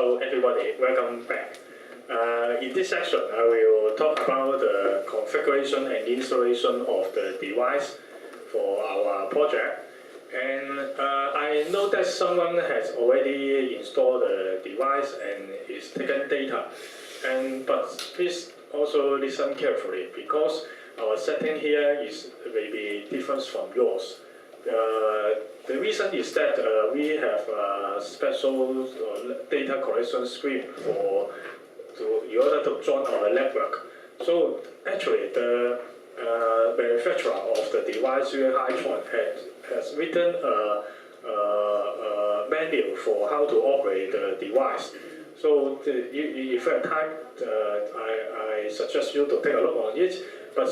Hello everybody, welcome back. In this section, I will talk about the configuration and installation of the device for our project. And I know that someone has already installed the device and is taking data. But please also listen carefully because our setting here is maybe different from yours. The reason is that we have a special data collection screen in order to join our network. So actually, the manufacturer of the device, Chu-wing, has written a manual for how to operate the device. So if you have time, I suggest you to take a look on it. But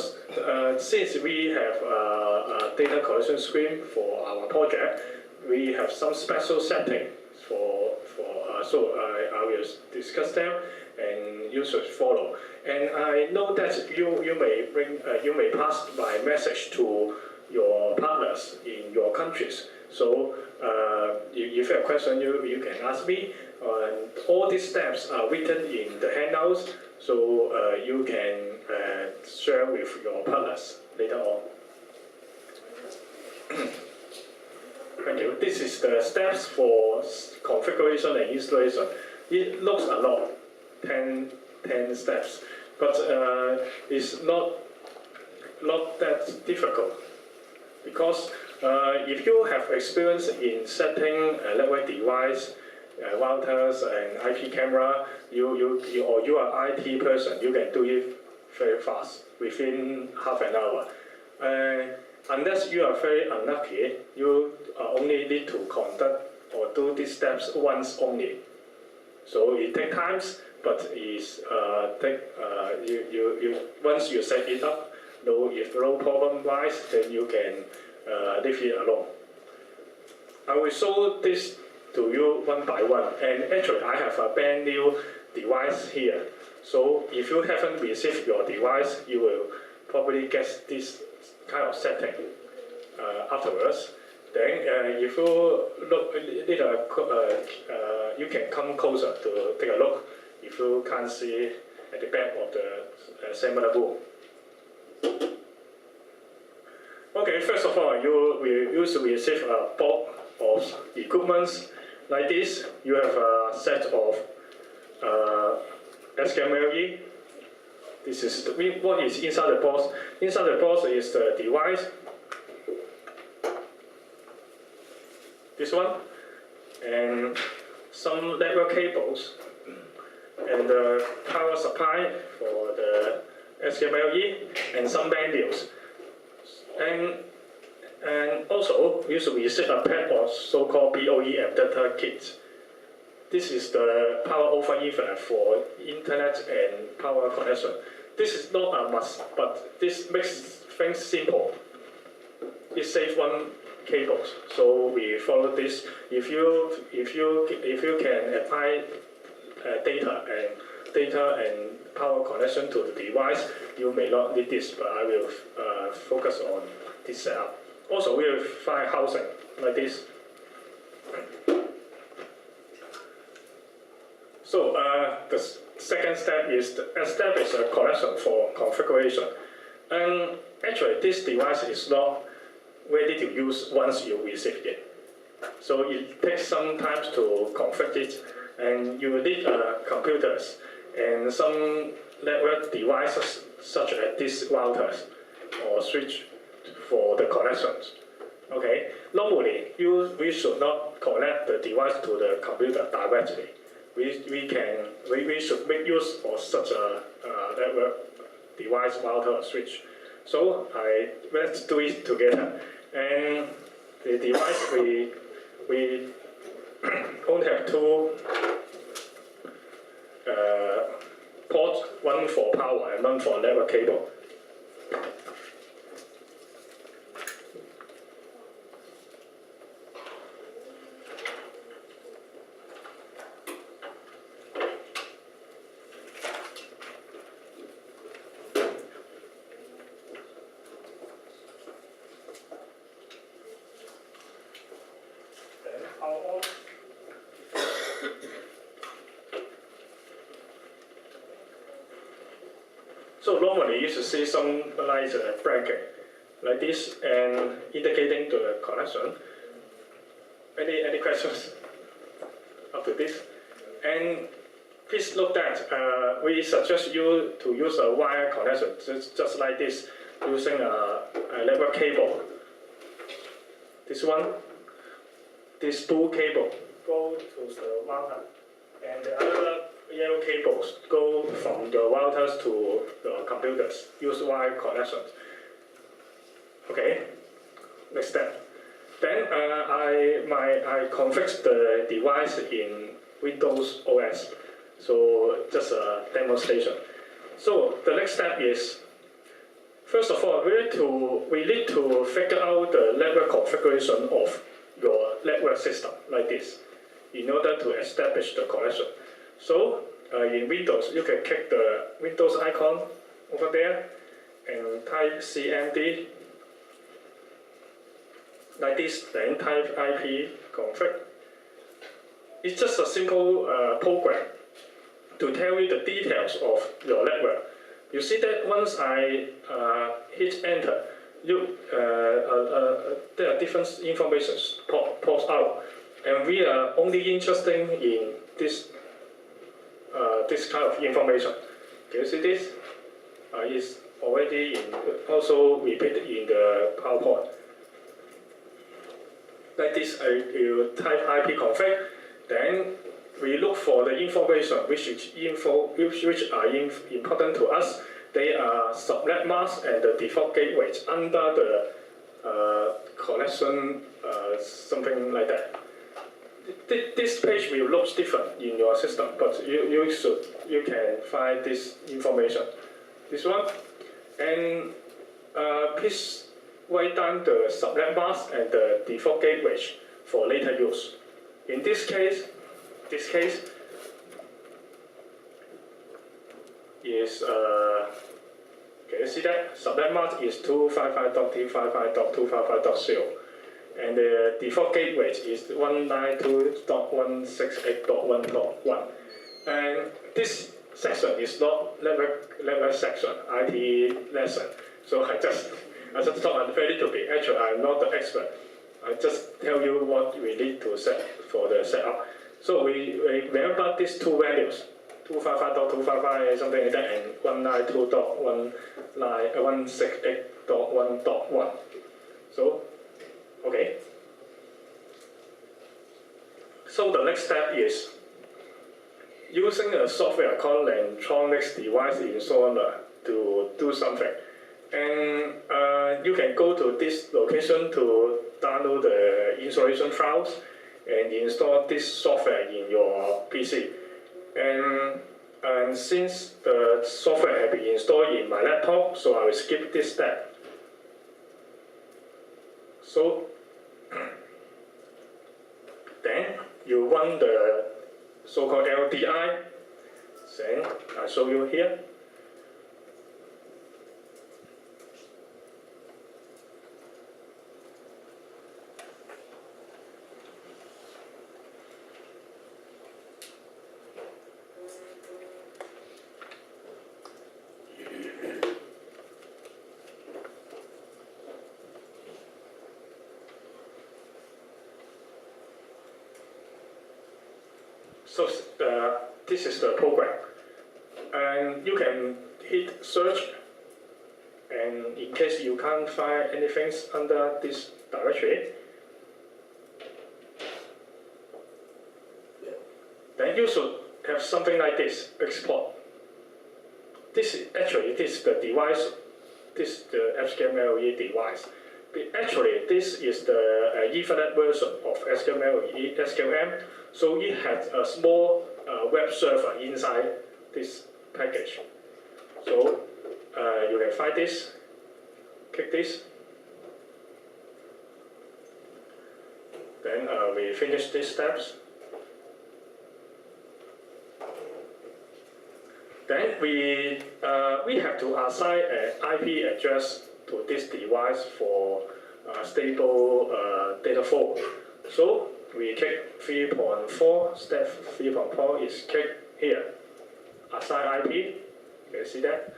since we have a data collection screen for our project, we have some special settings so I will discuss them and you should follow. And I know that you may pass my message to your partners in your countries. So if you have a question, you can ask me. All these steps are written in the handouts, so you can share with your partners later on. Thank you. This is the steps for configuration and installation. It looks a lot, 10 steps, but it's not that difficult because if you have experience in setting a network device, routers and IP camera, or you are IT person, you can do it very fast within half an hour. Unless you are very unlucky, you only need to conduct or do these steps once only. So it takes time, but once you set it up, if no problem arise, then you can leave it alone. I will show this to you one by one. And actually, I have a brand new device here. So if you haven't received your device, you will probably get this kind of setting afterwards. Then if you look, you can come closer to take a look if you can't see at the back of the seminar room. Okay, first of all, you will usually receive a box of equipment like this. You have a set of SQM-LE. This is what is inside the box. Inside the box is the device. This one, and some network cables, and the power supply for the SQM-LE, and some manuals. And also, you should receive a pack of so-called BOE adapter kits. This is the power over Ethernet for internet and power connection. This is not a must, but this makes things simple. It saves one cable, so we follow this. If you can apply data and power connection to the device, you may not need this, but I will focus on this setup. Also, we will find housing like this. So the second step is to establish a connection for configuration. And actually, this device is not ready to use once you receive it. So it takes some time to configure it, and you will need computers and some network devices such as these routers or switch for the connections. Okay, normally we should not connect the device to the computer directly. We should make use of such a network device, router, or switch. So let's do it together. And the device we only have two ports, one for power and one for network cable. normally you should see some lights blinking like this and indicating the connection. Any questions up to this? And please note that we suggest you to use a wire connection, just like this, using a network cable. This one, this blue cable go to the router, and the other yellow cables go from the routers to the computers. Use wire connections. Okay, next step. Then I configured the device in Windows OS. So just a demonstration. So the next step is, first of all, we need to figure out the network configuration of your network system like this in order to establish the connection. So in Windows, you can click the Windows icon over there and type CMD like this, then type IP config. It's just a simple program to tell you the details of your network. You see that once I hit enter, there are different information pops out, and we are only interested in this kind of information. Can you see this? It's already also repeated in the PowerPoint. Like this, you type IP config, then we look for the information which are important to us. They are subnet mask and the default gateway under the connection, something like that. This page will look different in your system, but you can find this information. This one, and please write down the subnet mask and the default gateway for later use. In this case is can you see that subnet mask is 255.255.255.0, and the default gateway is 192.168.1.1. And this section is not network section, IT lesson. So I just talk a little bit. Actually, I'm not the expert. I just tell you what we need to set for the setup. So we remember these two values, 255.255 and something like that, and 192.168.1.1. So, okay. So the next step is using a software called Electronics Device Installer to do something. And you can go to this location to download the installation files and install this software in your PC. And since the software has been installed in my laptop, so I will skip this step. So then you run the so-called LDI. Then I show you here. So this is the program, and you can hit search, and in case you can't find anything under this directory, then you should have something like this, export. This is the device, this is the SQM-LE device. Actually, this is the Ethernet version of SQM. So it has a small web server inside this package. So you can find this, click this. Then we finish these steps. Then we have to assign an IP address to this device for stable data flow. So we click 3.4, step 3.4 is click here, assign IP, you can see that.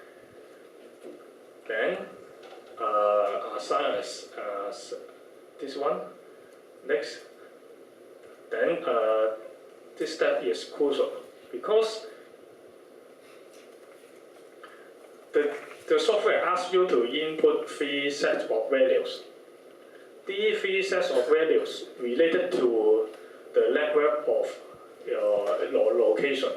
Then assign as this one. Next. Then this step is crucial because the software asks you to input 3 sets of values. These 3 sets of values related to the network of your location.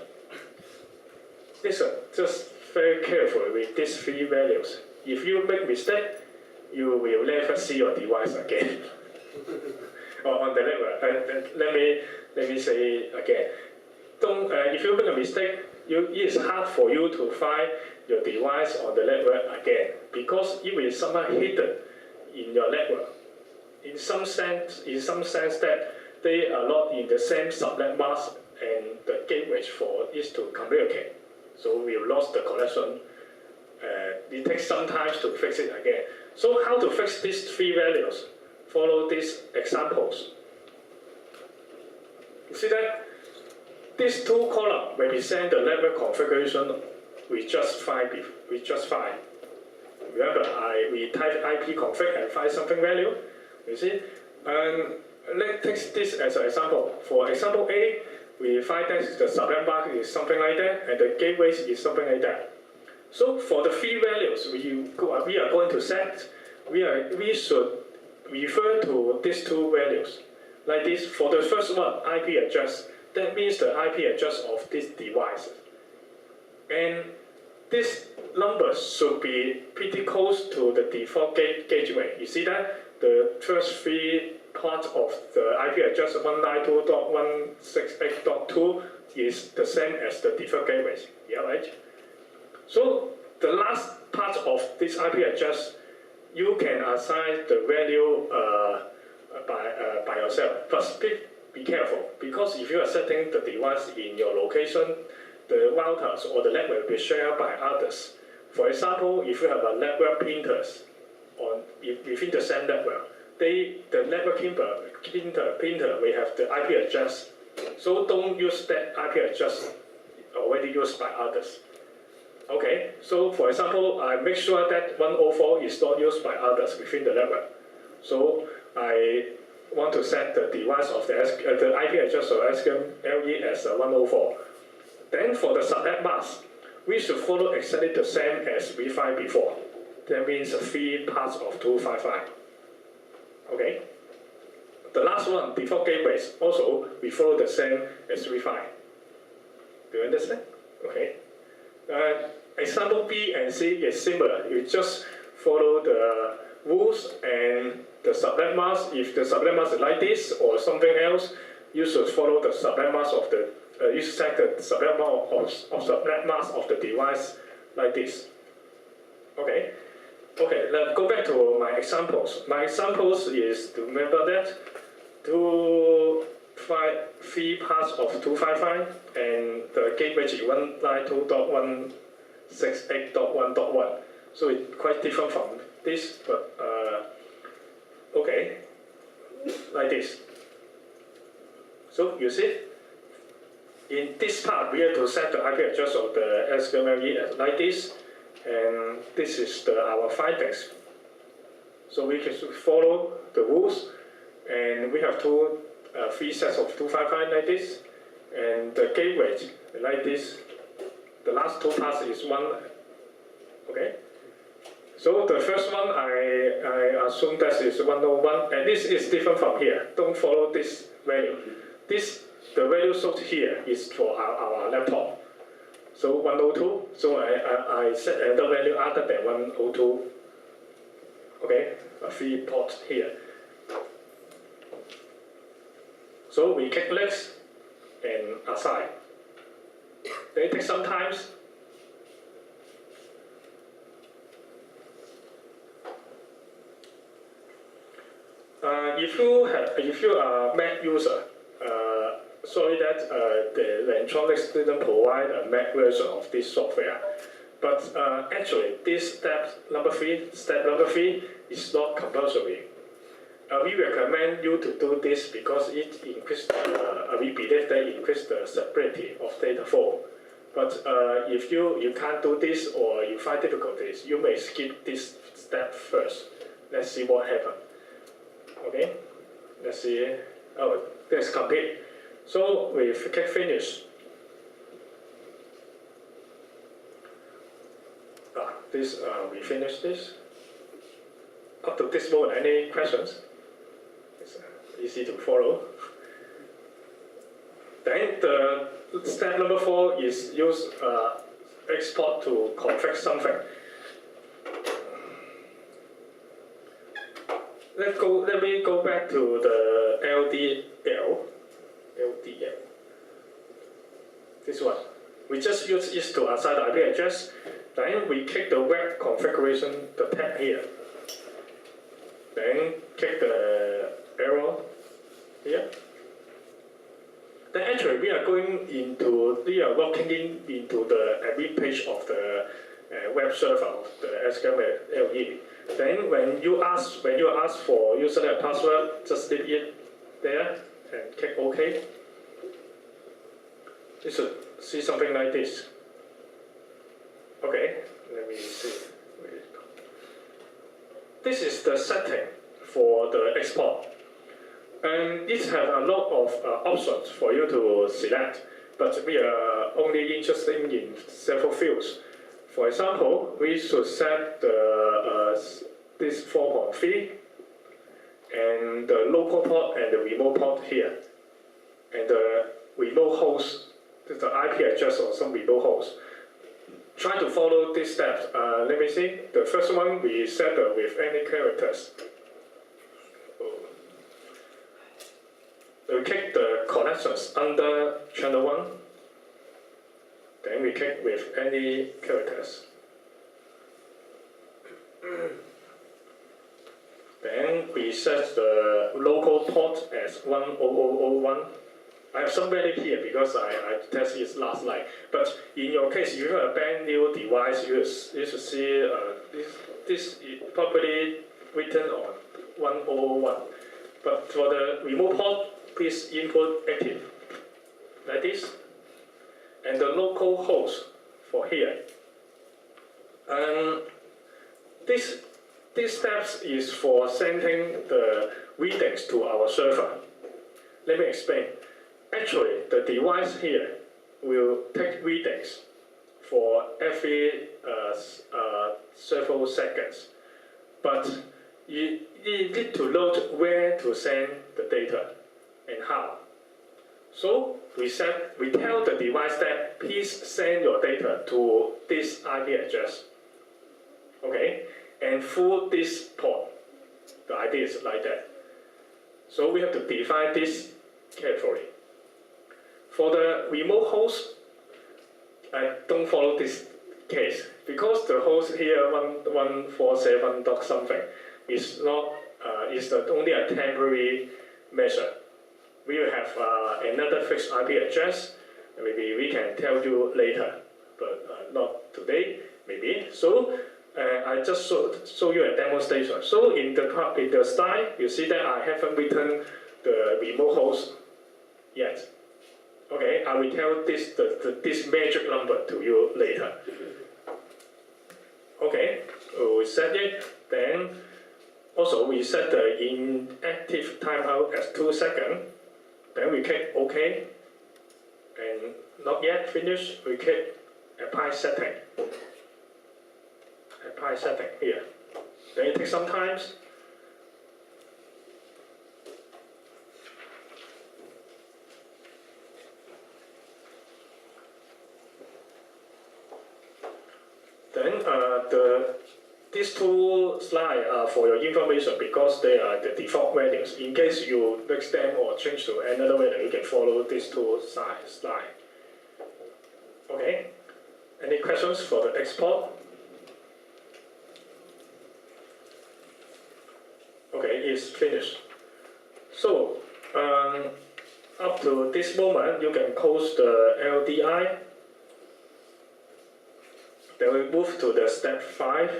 Listen, just very carefully with these 3 values. If you make mistake, you will never see your device again. Or on the network. Let me say again. Don't. If you make a mistake, it is hard for you to find your device on the network again because it will somehow hidden in your network. In some sense that they are not in the same subnet mask and the gateways for it to communicate. So we lost the connection. It takes some time to fix it again. So how to fix these 3 values? Follow these examples. You see that these 2 columns represent the network configuration we just find. Remember, we type ipconfig and find something value. You see, let's take this as an example. For example A, we find that the subnet mask is something like that, and the gateway is something like that. So for the 3 values we are going to set, we should refer to these 2 values. Like this, for the first one, IP address, that means the IP address of this device. And this number should be pretty close to the default gateway. You see that? The first 3 parts of the IP address 192.168.2 is the same as the default gateway. Yeah, right? So the last part of this IP address, you can assign the value by yourself. But be careful, because if you are setting the device in your location, the routers or the network will be shared by others. For example, if you have a network printers within the same network, the network printer will have the IP address. So don't use that IP address already used by others. Okay, so for example, I make sure that 104 is not used by others within the network. So I want to set the device of the IP address of SQM-LE as 104. Then for the subnet mask, we should follow exactly the same as we find before. That means 3 parts of 255. Okay. The last one, default gateways, also we follow the same as we find. Do you understand? Okay. Example B and C is similar. You just follow the rules and the subnet mask. If the subnet mask is like this or something else, you should follow the subnet mask of the. You should set the subnet mask of the device like this. Okay. Okay. Let's go back to my examples. My examples is to remember that 3 parts of 255 and the gateway is 192.168.1.1. So it's quite different from this, but okay, like this. So you see, in this part we have to set the IP address of the SQM-LE as like this, and this is our findings. So we can follow the rules, and we have 3 sets of 255 like this, and the gateway like this. The last 2 parts is 1. Okay. So the first one I assume that is 101, and this is different from here. Don't follow this value. The value shown here is for our laptop. So 102. So I set another value other than 102. Okay, a 3 ports here. So we click next and assign. They take some time. If you are a Mac user, sorry that the electronics didn't provide a Mac version of this software. But actually, this step number three is not compulsory. We recommend you to do this because it increases. We believe that increases the stability of data flow. But if you can't do this or you find difficulties, you may skip this step first. Let's see what happens. Okay, let's see. Oh, that's complete. So we click finish. We finished this. Up to this moment, any questions? It's easy to follow. Then the step number 4 is use export to configure something. Let me go back to the LDL. This one. We just use it to assign the IP address. Then we click the web configuration, the tab here. Then click the arrow here. Then actually we are logging into the admin page of the web server of the SQM-LE. Then when you ask for username and password, just leave it there and click OK. You should see something like this. Okay, let me see. This is the setting for the export. And it has a lot of options for you to select, but we are only interested in several fields. For example, we should set this 4.3 and the local port and the remote port here, and the remote host, the IP address of some remote host. Try to follow these steps. Let me see. The first one we set with any characters. We click the connections under channel 1. Then we click with any characters. Then we set the local port as 10001. I have some value here because I tested it last night. But in your case, if you have a brand new device, you should see this is probably written on 1001. But for the remote port, please input active, like this. And the local host for here. And these steps is for sending the readings to our server. Let me explain. Actually, the device here will take readings for every several seconds. But you need to note where to send the data and how. So we tell the device that please send your data to this IP address. Okay? And through this port. The idea is like that. So we have to define this carefully. For the remote host, I don't follow this case because the host here 147 dot something is not is only a temporary measure. We will have another fixed IP address. Maybe we can tell you later, but not today. Maybe so. I just show you a demonstration. So in the slide, you see that I haven't written the remote host yet. Okay, I will tell this magic number to you later. Okay, we set it. Then also we set the inactive timeout as 2 seconds. Then we click OK. And not yet finished. We click apply setting. Apply setting here. Then it takes some time. Then these two slides are for your information because they are the default values. In case you mix them or change to another value, you can follow these two slides. Okay. Any questions for the export? Okay, it's finished. So up to this moment, you can close the LDI. Then we move to the step 5.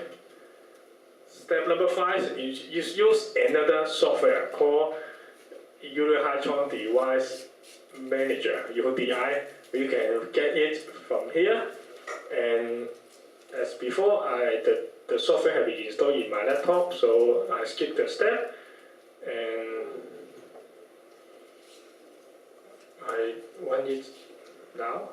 Step number 5 is use another software called Unihitron Device Manager (UDI). we can get it from here. And as before, the software have been installed in my laptop, so I skip the step and I run it now.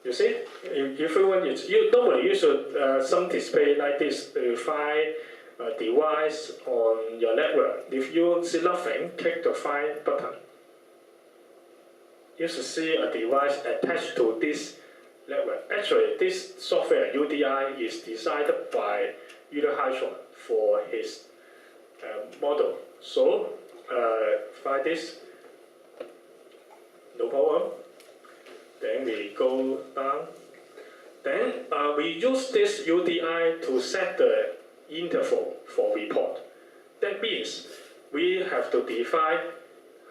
You see, if you want it, normally you should some display like this to find a device on your network. If you see nothing, click the Find button. You should see a device attached to this network. Actually, this software UDI is designed by Udo Haichon for his model. So find this, no problem. Then we go down. Then we use this UDI to set the interval for report. That means we have to define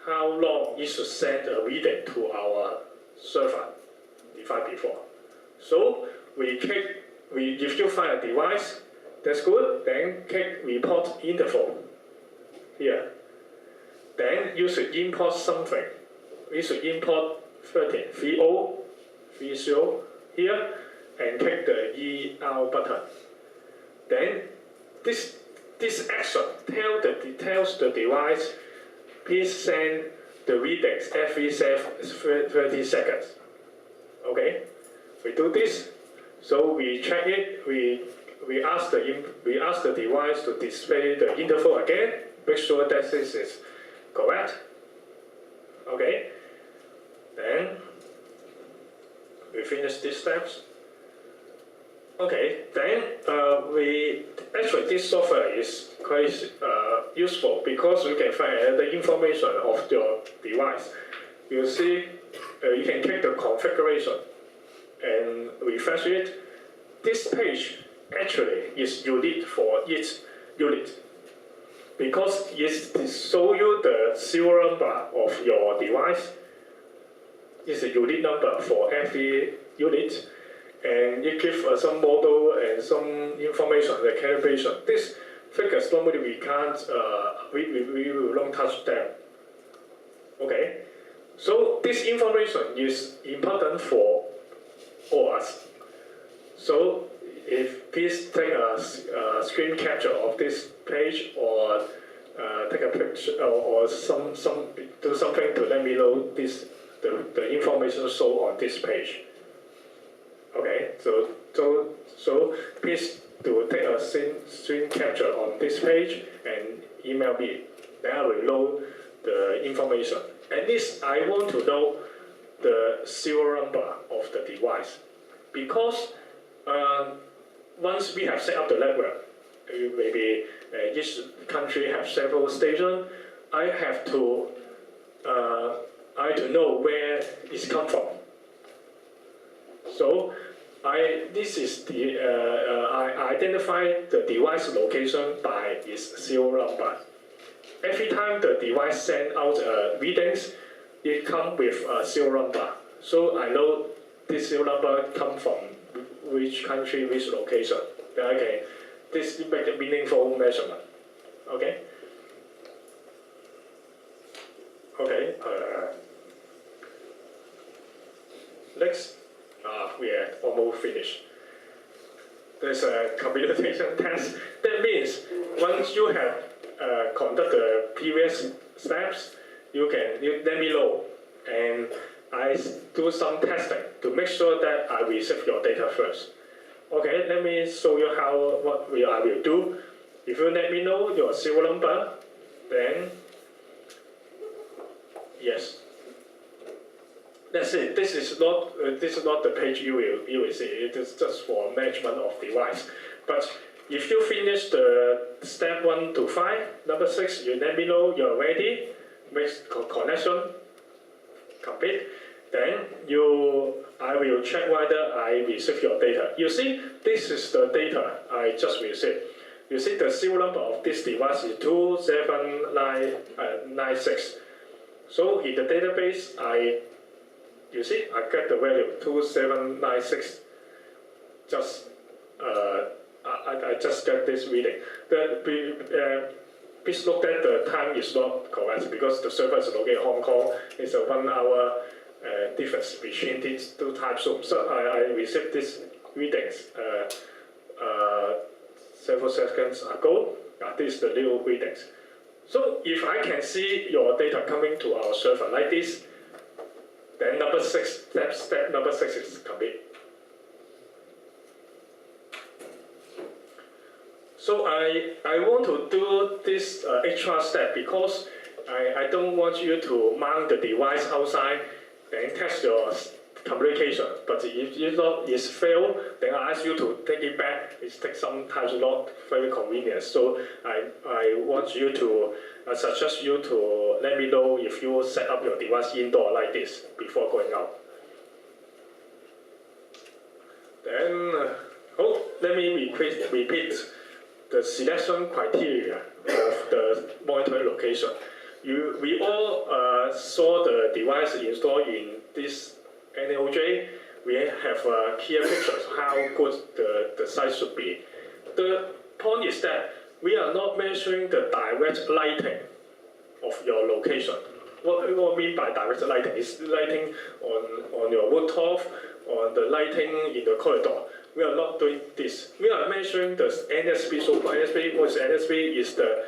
how long it should send a reading to our server, defined before. So we click, if you find a device, that's good, then click report interval here. Then you should import something. We should import 30 here, and click the ER button. Then this action tells the device, please send the readings every 30 seconds. Okay, we do this. So we check it. We ask the device to display the interval again. Make sure that this is correct. Okay. Then we finish these steps. Okay, then actually this software is quite useful because we can find the information of your device. You see, you can click the configuration and refresh it. This page actually is unique for each unit because it shows you the serial number of your device. It's a unique number for every unit, and it gives some model and some information, the calibration. These figures normally we can't, we will not touch them. Okay, so this information is important for all us. So please take a screen capture of this page, or take a picture, or do something to let me know the information shown on this page. Okay, so please do take a screen capture on this page and email me. Then I will know the information. At least I want to know the serial number of the device, because once we have set up the network, maybe each country have several stations. I have to know where it's come from. So this is I identify the device location by its serial number. Every time the device sends out readings, it comes with a serial number. So I know this serial number comes from which country, which location. Then I can make a meaningful measurement. Okay. Okay. Next, we are almost finished. There's a computation test. That means once you have conducted the previous steps, you let me know, and I do some testing to make sure that I receive your data first. Okay, let me show you what I will do. If you let me know your serial number, then yes. That's it. This is not the page you will see. It is just for management of device. But if you finish the step 1 to 5, number 6, you let me know you're ready. Make connection complete. Then I will check whether I receive your data. You see, this is the data I just received. You see, the serial number of this device is 27996. So in the database, you see, I get the value 2796. I just get this reading. please note that the time is not correct because the server is located in Hong Kong. It's a 1 hour difference between these two time zones. So I received these readings several seconds ago. This is the new readings. So if I can see your data coming to our server like this, then step number 6 is complete. So I want to do this extra step because I don't want you to mount the device outside and test your communication. But if it's failed, then I ask you to take it back. It takes sometimes not very convenient. So I want you to suggest you to let me know if you set up your device indoor like this before going out. Then let me repeat the selection criteria of the monitoring location. We all saw the device installed in this NOJ. We have clear pictures how good the site should be. The point is that we are not measuring the direct lighting of your location. What I mean by direct lighting is lighting on your rooftop, on the lighting in the corridor. We are not doing this. We are measuring the NSP. So NSP, what is NSP? Is the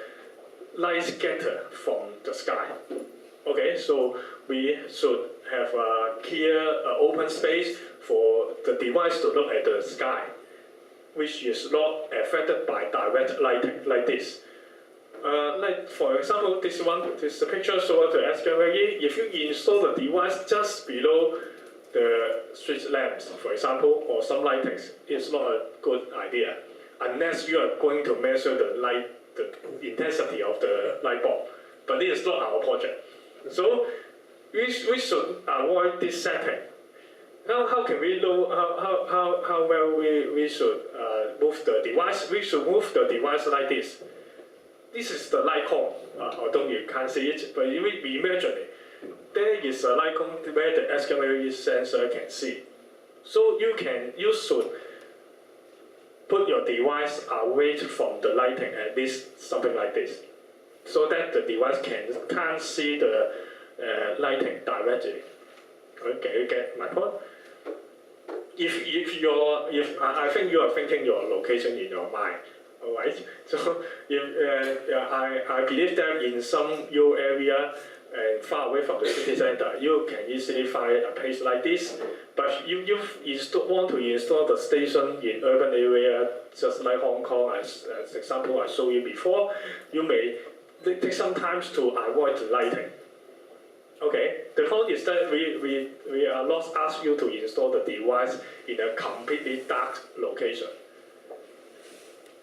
light scatter from the sky. Okay, so we should have a clear open space for the device to look at the sky, which is not affected by direct lighting like this. Like for example, this is a picture shown the SQM-LE. If you install the device just below the street lamps, for example, or some lightings, it's not a good idea unless you are going to measure the intensity of the light bulb. But this is not our project. So we should avoid this setting. How can we know how well we should move the device? We should move the device like this. This is the light cone, although you can't see it, but if we imagine it, there is a light cone where the SQM-LE sensor can see. So you should put your device away from the lighting, at least something like this, so that the device can't see the lighting directly. Okay, you get my point? I think you are thinking your location in your mind. All right. So I believe that in some rural area and far away from the city center, you can easily find a place like this. But you want to install the station in urban area, just like Hong Kong, as example I showed you before, you may take some time to avoid the lighting. Okay, the point is that we are not asked you to install the device in a completely dark location.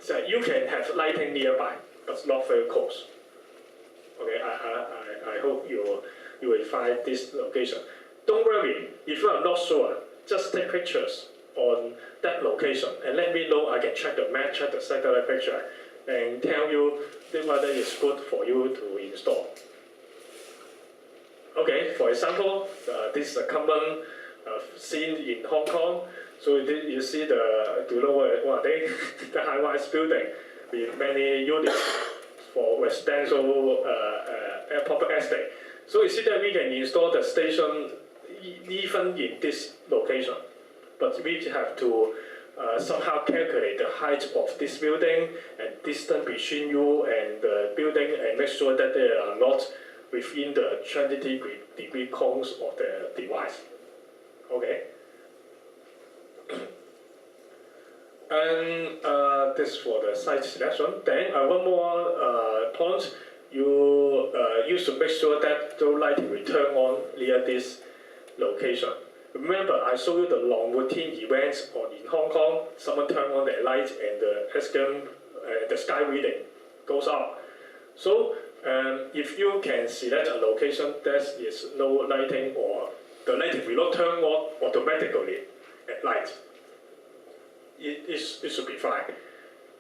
So you can have lighting nearby, but not very close. Okay, I hope you will find this location. Don't worry, if you are not sure, just take pictures on that location and let me know. I can check the map, check the satellite picture, and tell you whether it's good for you to install. Okay, for example, this is a common scene in Hong Kong. So you see do you know what are they? The high-rise building with many units for residential public estate. So you see that we can install the station even in this location, but we have to somehow calculate the height of this building and distance between you and the building, and make sure that they are not within the 20-degree cones of the device. Okay. And this for the site selection. Then one more point, you should make sure that the lighting will turn on near this location. Remember, I showed you the long routine events in Hong Kong. Someone turn on their light and the SQM, the sky reading goes up. So if you can select a location that is no lighting, or the lighting will not turn on automatically at night, it should be fine.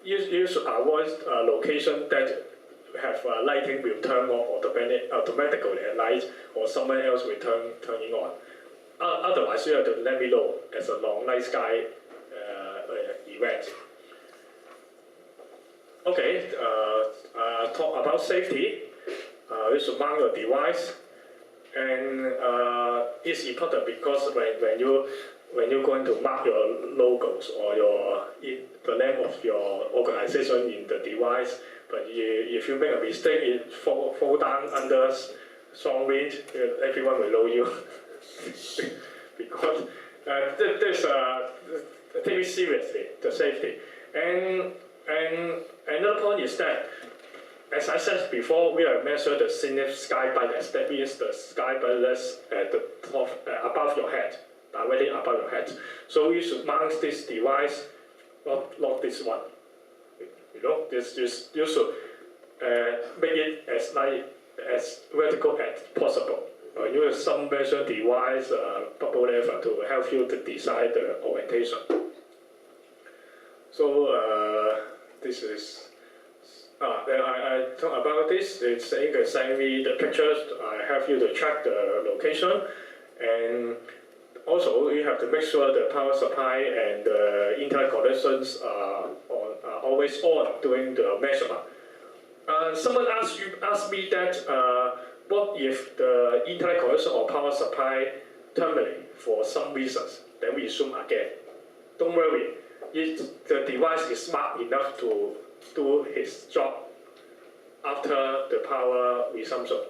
You should avoid a location that have lighting will turn on automatically at night, or someone else will turn it on. Otherwise, you have to let me know as a long night sky event. Okay, talk about safety. You should mount your device, and it's important because when you're going to mark your logos or the name of your organization in the device, but if you make a mistake, it fall down under strong wind, everyone will know you. Because there's take it seriously, the safety. And another point is that, as I said before, we have measured the zenith sky brightness. That means the sky brightness at the top, above your head, directly above your head. So you should mount this device, not this one. You know, you should make it as vertical as possible. Use some measure device, bubble lever to help you to decide the orientation. So this is. Then I talk about this. It's saying send me the pictures. I have you to track the location, and also you have to make sure the power supply and the internet connections are always on during the measurement. Someone asked me that what if the internet connection or power supply terminate for some reasons? Then we zoom again. Don't worry, the device is smart enough to do its job after the power resumption.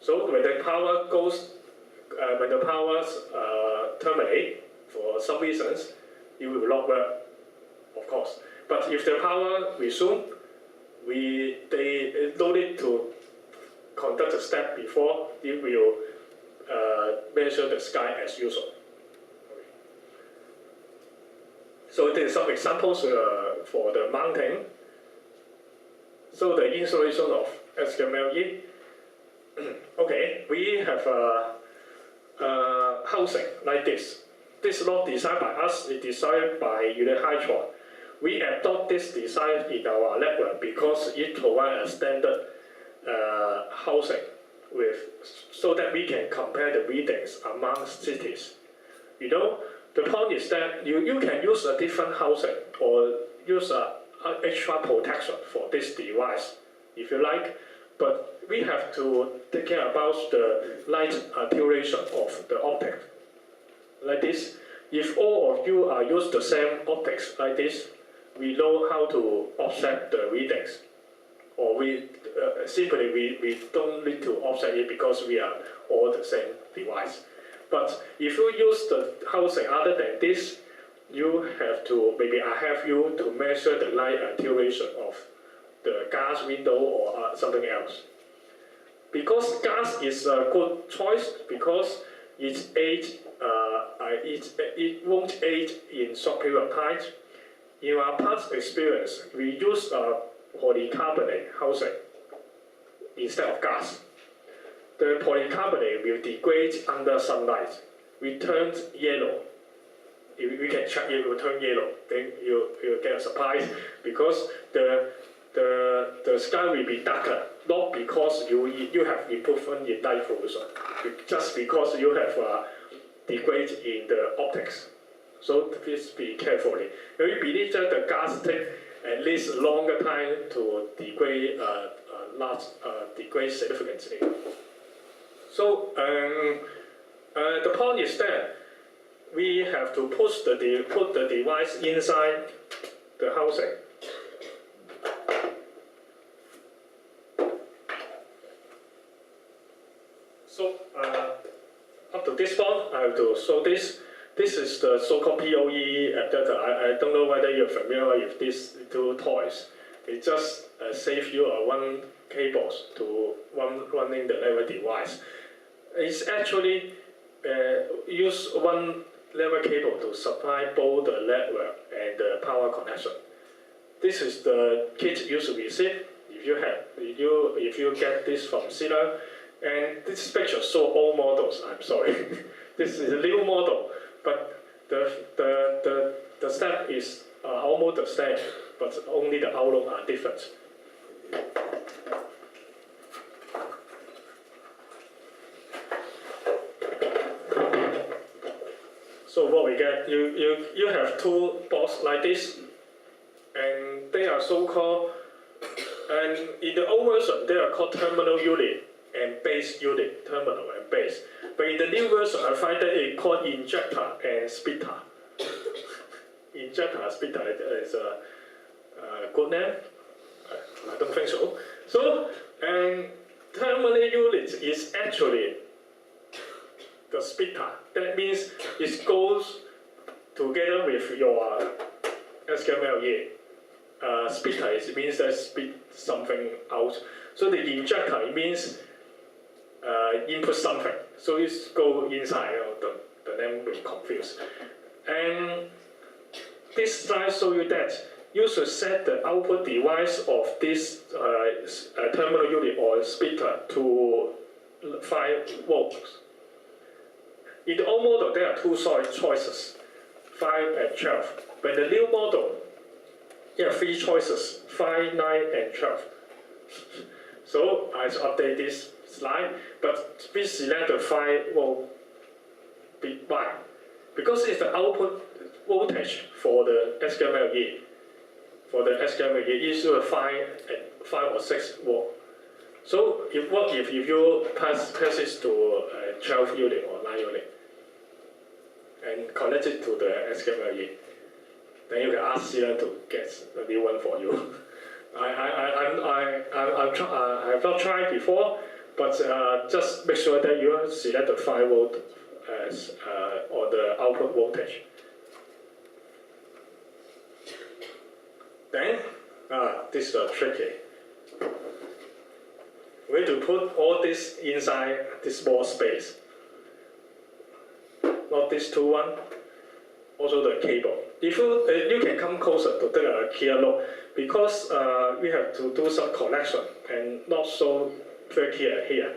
So when the power terminate for some reasons, it will not work, of course. But if the power resume, they don't need to conduct the step before. It will measure the sky as usual. Okay. So there are some examples for the mounting. So the installation of SQM-LE. Okay, we have housing like this. This is not designed by us, it's designed by Unihydron. We adopt this design in our network because it provides a standard housing so that we can compare the readings among cities. You know, the point is that you can use a different housing or use extra protection for this device if you like, but we have to take care about the light duration of the optic. Like this, if all of you use the same optics like this, we know how to offset the readings. Or we don't need to offset it because we are all the same device. But if you use the housing other than this, you have to, maybe I have you to measure the light duration of the glass window or something else. Because glass is a good choice because it won't age in short period of time. In our past experience, we use polycarbonate housing instead of glass. The polycarbonate will degrade under sunlight. We turn yellow. If we can check it will turn yellow, then you'll get a surprise because the sky will be darker, not because you have improvement in light pollution, just because you have degrade in the optics. So please be carefully. We believe that the gas take at least longer time to degrade degrade significantly. So the point is that we have to put the device inside the housing. So up to this point, I have to show this. This is the so-called PoE adapter. I don't know whether you're familiar with these two toys. It just saves you one cables to running the level device. It's actually use one level cable to supply both the network and the power connection. This is the kit you should receive if you get this from Sina. And this picture shows old models. I'm sorry, this is a new model, but the step is almost the same, but only the outlook are different. So what we get, you have two boxes like this, and they are so-called And in the old version, they are called terminal unit and base unit, terminal and base. But in the new version, I find that it's called injector and splitter. Injector, splitter is a good name? I don't think so. So, and terminal unit is actually the splitter. That means it goes together with your SQM-LE. Splitter it means that split something out. So the injector it means input something. So it's go inside. The name will confuse. And this slide shows you that you should set the output device of this terminal unit or splitter to 5 volts. In the old model, there are 2 choices, 5 and 12. But in the new model, there are 3 choices, 5, 9, and 12. So I update this slide, but please select the 5 volt bit Y, because it's the output voltage for the SQM-LE. For the SQM-LE, it's 5 or 6 volt. So if you pass it to 12 unit or 9 unit and connect it to the SQM-LE, then you can ask Silan to get a new one for you. I have not tried before, but just make sure that you select the 5 volt as or the output voltage. Then, this is tricky. We need to put all this inside this small space. Not this 2 one, also the cable. If you can come closer to take a clear look, because we have to do some connection and not so very clear here.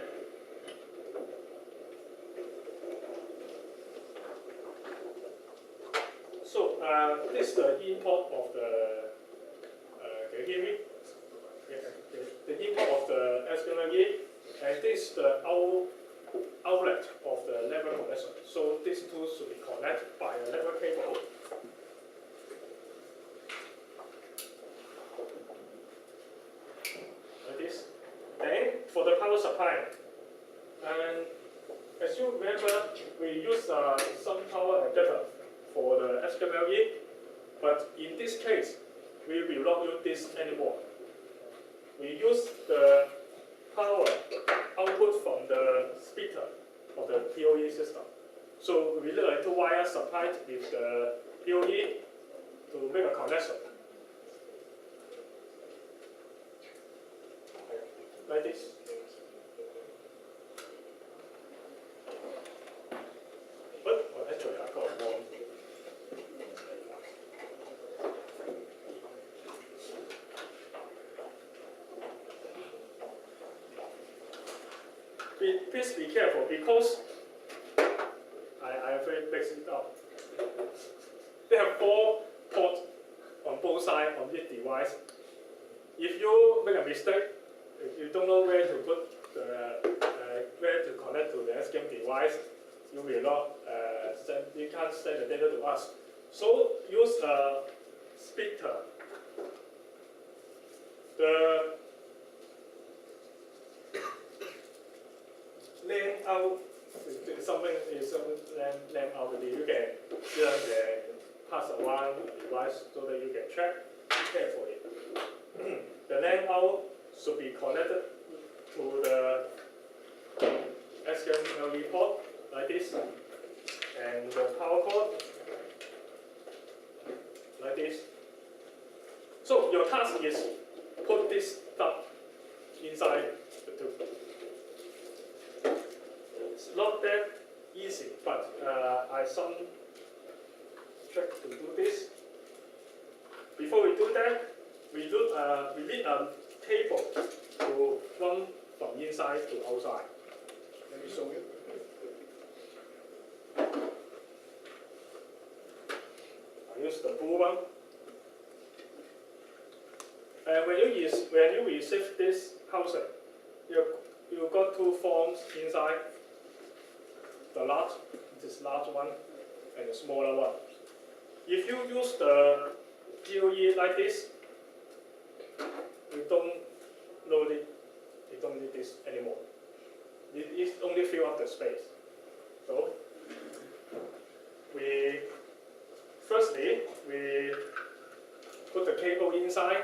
So this is the input of the. Can you hear me? Yeah. The input of the SQM-LE, and this is the outlet of the level connection. So these 2 should be connected by a level cable. Like this. Then for the power supply, and as you remember, we use some power adapter for the SQM-LE, but in this case, we will not use this anymore. We use the power output from the splitter of the PoE system. So we need to wire supplied with the PoE to make a connection. Like this. But actually I got one. Please be careful because I have mixed it up. They have 4 ports on both sides on each device. If you make a mistake, if you don't know where to put where to connect to the SQM device, you will not you can't send the data to us. So use a splitter. The lamp out something is lamp out. You can pass around the device so that you can track carefully. The lamp out should be connected to the SQM-LE port like this, and the power cord like this. So your task is put this stuff inside the tube. It's not that easy, but I some trick to do this. Before we do that, we need a cable to run from inside to outside. Let me show you. I use the blue one. And when you receive this housing, you got 2 forms inside. The large, this large one, and the smaller one. If you use the PoE like this, you don't this anymore. It only fill up the space. So firstly we put the cable inside.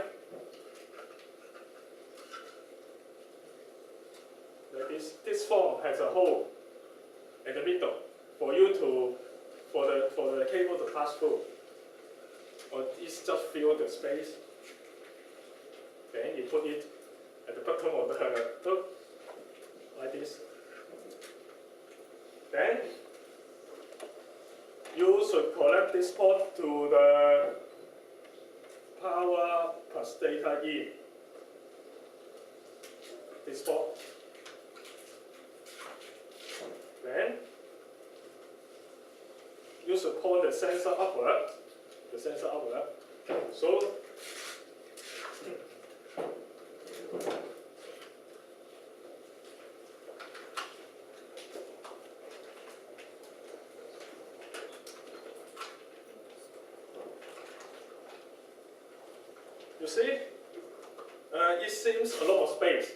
Like this form has a hole in the middle for the cable to pass through. Or it's just fill the space. Then you put it at the bottom of the hook, like this. Then you should connect this port to the power plus data in. This port. Then you should point the sensor upward. So you see, it seems a lot of space.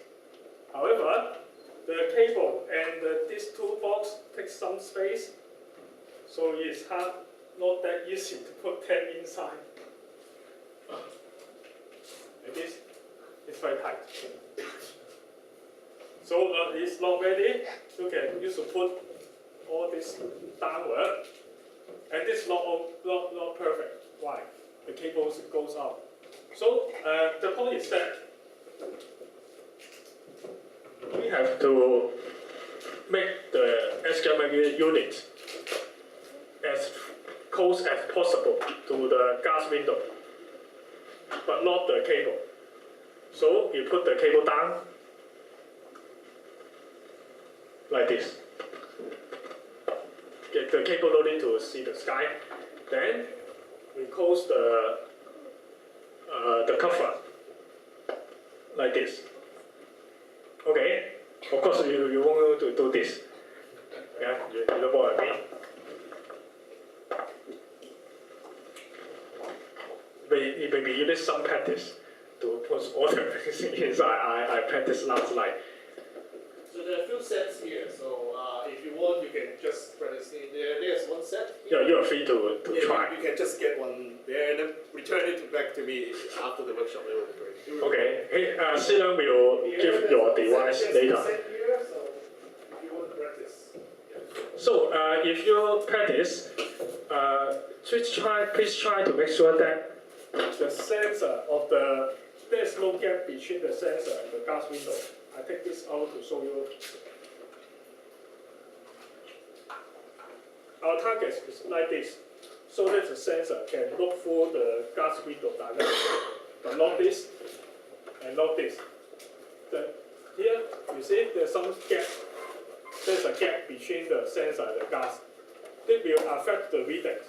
However, the cable and these two boxes take some space, so it's not that easy to put them inside. Like this, it's very tight. So it's not ready. You should put all this downward, and this is not perfect. Why? The cable goes out. So the point is that we have to make the SQM-LE unit as close as possible to the gas window, but not the cable. So you put the cable down like this. Get the cable no need to see the sky. Then we close the cover like this. Okay. Of course, you won't to do this. Yeah, you know what I mean. Maybe you need some practice to put all the things inside. I practiced last night. So there are a few sets here. So if you want, you can just practice. There's one set. Yeah, you are free to try. You can just get one there and then return it back to me after the workshop. Okay. Hey, Silan will give your device later. Here, so if you want to practice. So if you practice, please try to make sure that the sensor of there's no gap between the sensor and the gas window. I take this out to show you. Our target is like this, so that the sensor can look through the gas window directly, but not this and not this. Here, you see there's some gap. There's a gap between the sensor and the gas. It will affect the readings.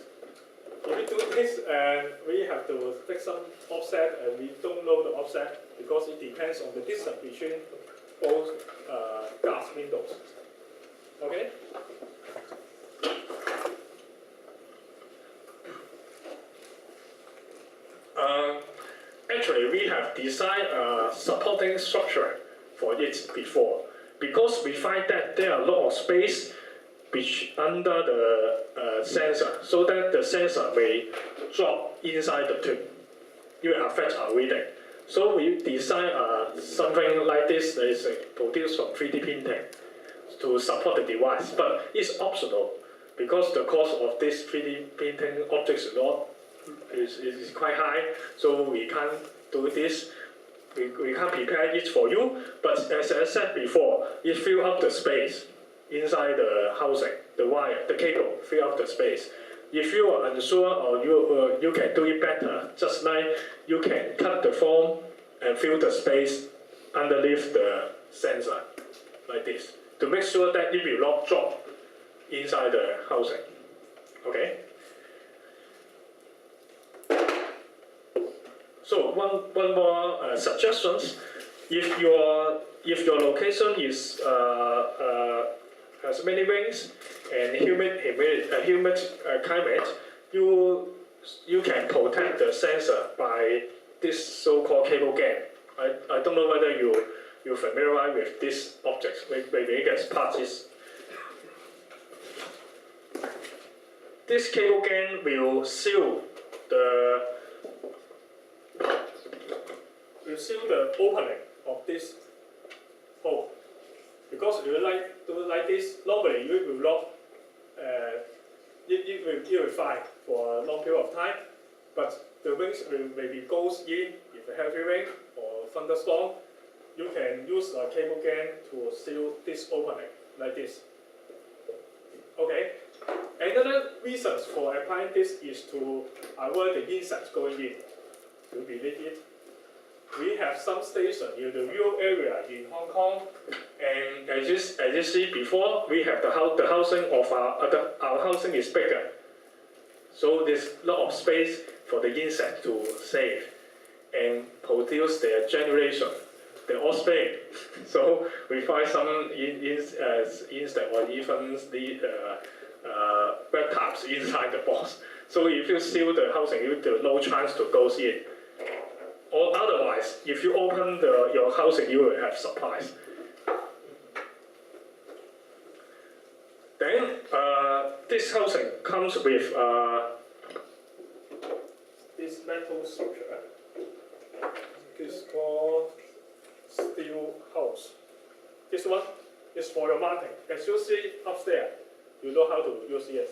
If we do this, and we have to take some offset, and we don't know the offset because it depends on the distance between both gas windows. Okay? Actually, we have designed a supporting structure for it before, because we find that there are a lot of space under the sensor, so that the sensor may drop inside the tube. It will affect our reading. So we design something like this that is produced from 3D printing to support the device, but it's optional because the cost of this 3D printing objects is quite high, so we can't do this. We can't prepare it for you, but as I said before, it fills up the space inside the housing, the wire, the cable, fill up the space. If you are unsure or you can do it better, just like you can cut the foam and fill the space underneath the sensor, like this, to make sure that it will not drop inside the housing. Okay? So one more suggestions. If your location is has many rings and humid climate, you can protect the sensor by this so-called cable gap. I don't know whether you you familiarize with this object, maybe it gets parties. This cable gang will seal the opening of this hole. Because if you do it like this, normally you will not, it will fly for a long period of time, but the wings will maybe goes in if a heavy rain or thunderstorm. You can use a cable gang to seal this opening like this. Okay. Another reason for applying this is to avoid the insects going in. To believe it, we have some station in the rural area in Hong Kong, and as you see before, we have the housing of our housing is bigger, so there's a lot of space for the insect to save and produce their generation, their offspring. So we find some insect or even the reptiles inside the box. So if you seal the housing, you have no chance to go in. Or otherwise, if you open your housing, you will have surprise. Then this housing comes with this metal structure. It's called steel house. This one is for your mounting. As you see upstairs, you know how to use it.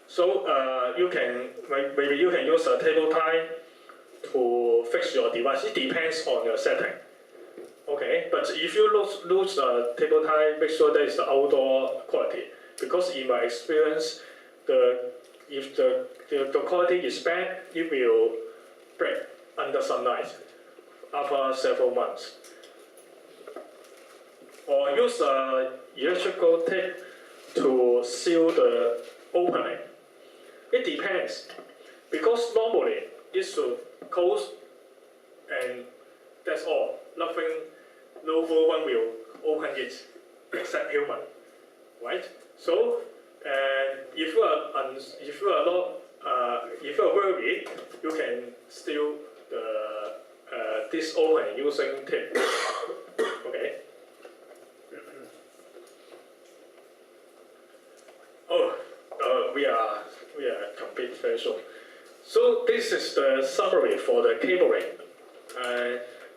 So maybe you can use a table tie to fix your device. It depends on your setting. Okay, but if you lose a table tie, make sure that it's the outdoor quality. Because in my experience, if the quality is bad, it will break under sunlight after several months. Or use electrical tape to seal the opening. It depends, because normally it should close and that's all. Nothing, no one will open it except human, right? So if you are worried, you can seal this opening using tape. Okay. We are complete very soon. So this is the summary for the cabling.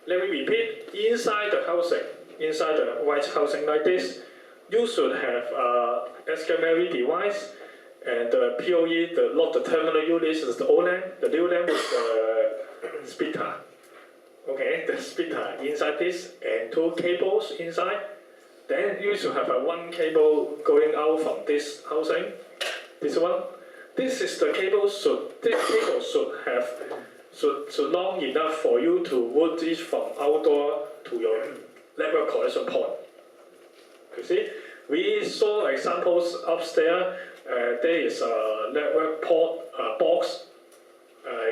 Let me repeat. Inside the housing, inside the white housing like this, you should have SQM-LE device and the PoE, the terminal unit is the OLAN, the new lamp is the splitter. Okay, the splitter inside this and two cables inside. Then you should have one cable going out from this housing. This one. This is the cable. This cable should long enough for you to route it from outdoor to your network connection point. You see, we saw examples upstairs. There is a network port box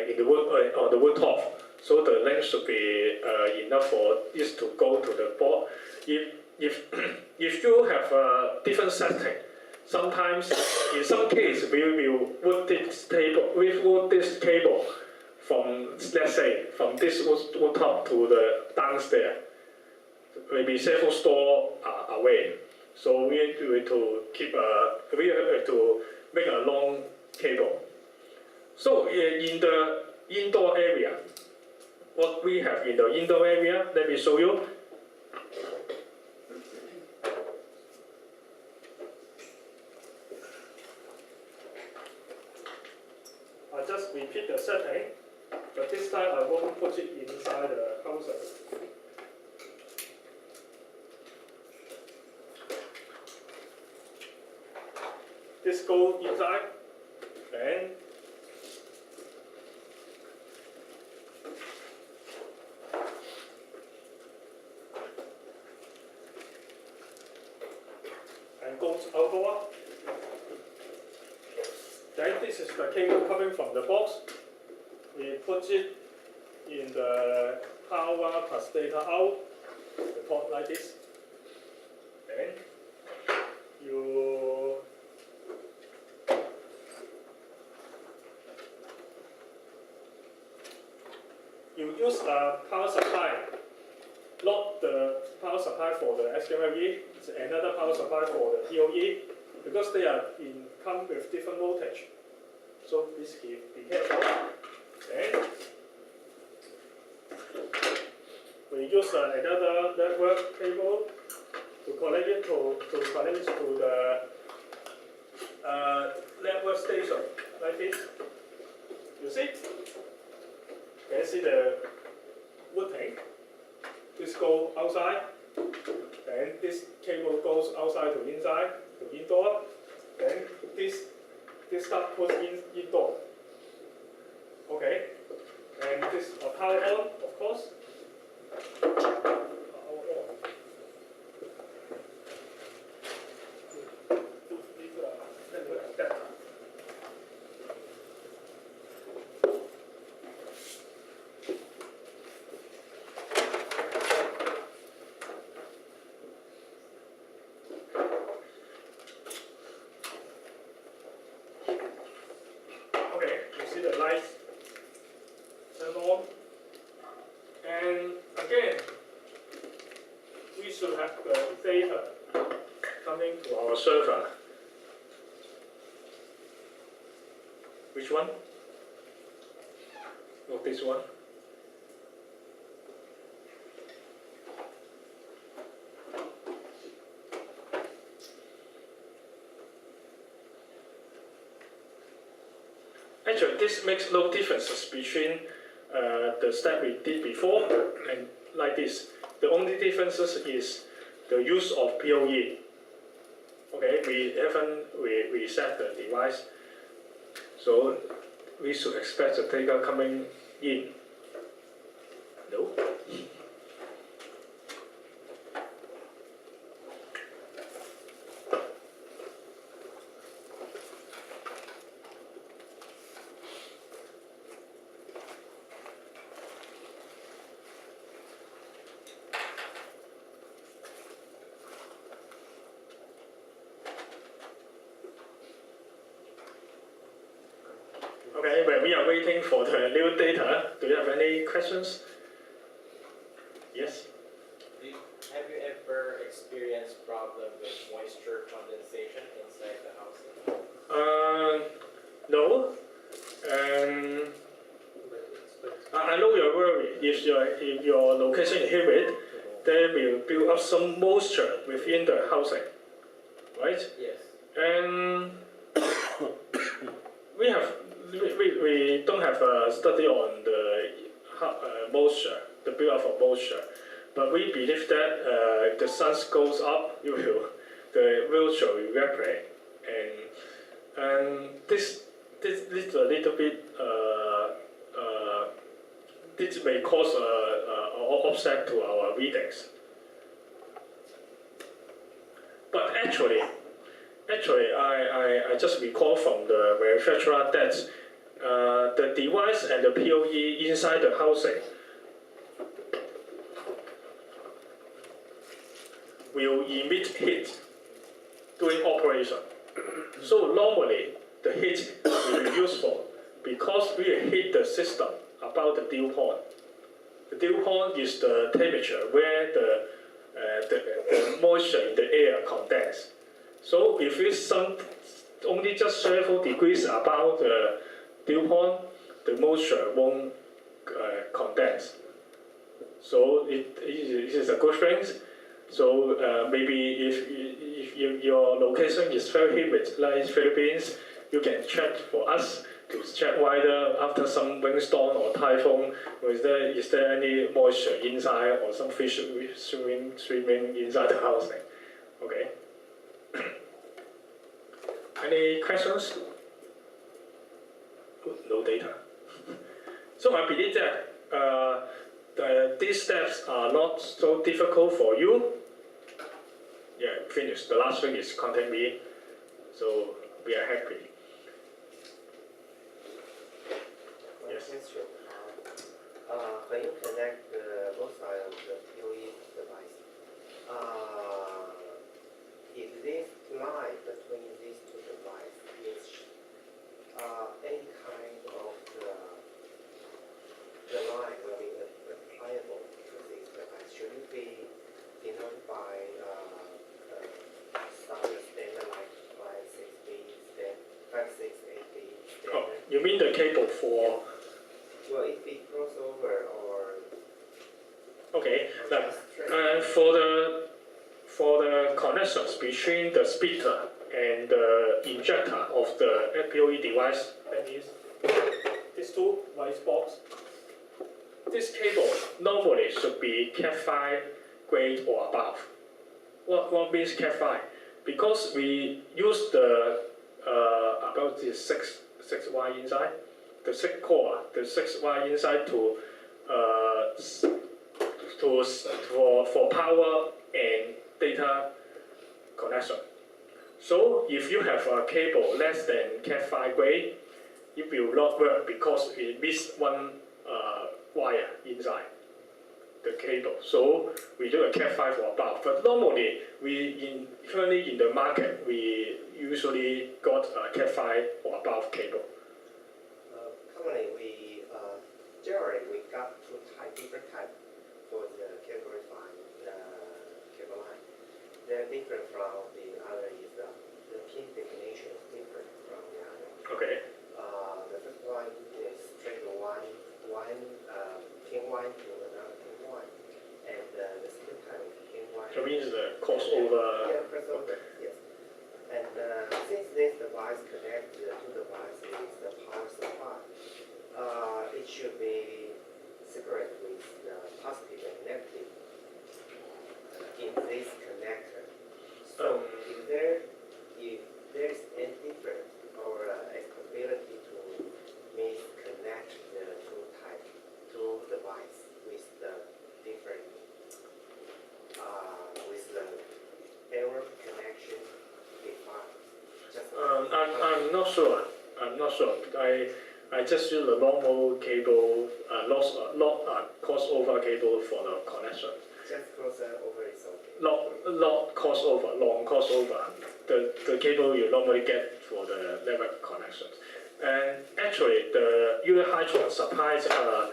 in the wood on the wood top. So the length should be enough for this to go to the board. If you have a different setting, sometimes in some cases we will route this cable from, let's say, from this wood top to the downstairs, maybe several stores away. So we need to make a long cable. So in the indoor area, what we have in the indoor area, let me show you. I just repeat the setting, but this time I won't put it inside the housing. This goes inside, and goes outdoor. Then this is the cable coming from the box. We put it in the power plus data out, the port like this. Then you you use a power supply, not the power supply for the SQM-LE, it's another power supply for the PoE, because they are come with different voltage. So please be careful. Okay. We use another network cable to connect it to the network station like this. You see? Can you see the wood thing? This goes outside, then this cable goes outside to inside, to indoor, then this stuff goes indoor. Okay? And this power on, of course. Okay, you see the lights turn on. And again, we should have the data coming to our server. Which one? Oh, this one. Actually, this makes no difference between the step we did before and like this. The only difference is the use of PoE. Okay, we haven't reset the device, so we should expect the data coming in. No. Okay, when we are waiting for the new data, do you have any questions? Yes? Have you ever experienced problem with moisture condensation inside the house? No. I know you're worried. If your location is humid, there will build up some moisture within the housing, right? Yes. And we don't have a study on the moisture, the build-up of moisture, but we believe that if the sun goes up, the moisture will evaporate, and this is a little bit this may cause an offset to our readings. But actually, I just recall from the manufacturer that the device and the PoE inside the housing will emit heat during operation. So normally the heat will be useful because we heat the system about the dew point. The dew point is the temperature where the moisture in the air condenses. So if it's only just several degrees above the dew point, the moisture won't condense. So it is a good thing. So maybe if your location is very humid, like Philippines, you can check for us to check whether after some windstorm or typhoon, is there any moisture inside or some fish swimming inside the housing. Okay. Any questions? No data. So I believe that these steps are not so difficult for you. Yeah, finished. The last thing is content me. So we are happy. Yes. Question. When you connect both sides of the PoE device, if this line between these two devices is any kind of the line will be You mean the cable for? Well, if it cross over or Okay. Now, just straight. for the connections between the splitter and the injector of the POE device, that is these two white box. This cable normally should be Cat5 grade or above. What means Cat5? Because we use the about the six wire inside, the 6 core, the 6 wire inside to for power and data connection. So if you have a cable less than Cat5 grade, it will not work because it missed one wire inside the cable. So we do a Cat5 or above. But normally, currently in the market, we usually got a Cat5 or above cable. Currently, generally we got different type for the cable cable line. They're different from the other. Is the pin definition is different from the other. Okay. The first one is straight pin one to another pin one, and the second type is pin one. So it means the crossover. Yeah, crossover. Yes. And since this device connects to the device with the power supply, it should be separate with the positive and negative in this connector. So if there's any difference or a possibility to misconnect the two device with the different with the error connection defined. I'm not sure. I'm not sure. I just use the normal cable, crossover cable for the connection. Just crossover is okay. Not crossover, long crossover. The cable you normally get for the network connections. And actually, the Unihydron supplies a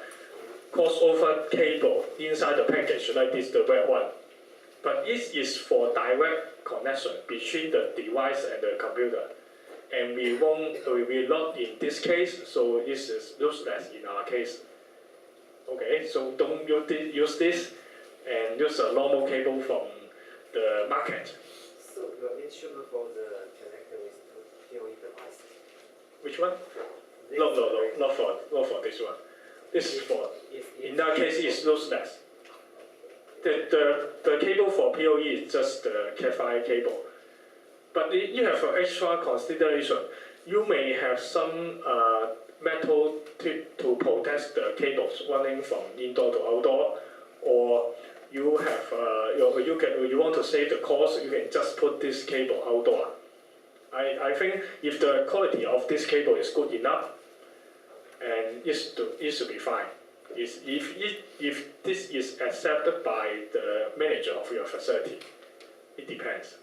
crossover cable inside the package, like this, the red one. But it is for direct connection between the device and the computer. And we will not in this case, so this is useless in our case. Okay, so don't use this and use a normal cable from the market. So it should be for the connector with POE device. Which one? No, not for this one. This is for, in that case, it's useless. The cable for POE is just the Cat5 cable. But you have an extra consideration. You may have some metal tip to protect the cables running from indoor to outdoor, or you have you want to save the cost, you can just put this cable outdoor. I think if the quality of this cable is good enough, and it should be fine. If this is accepted by the manager of your facility, it depends.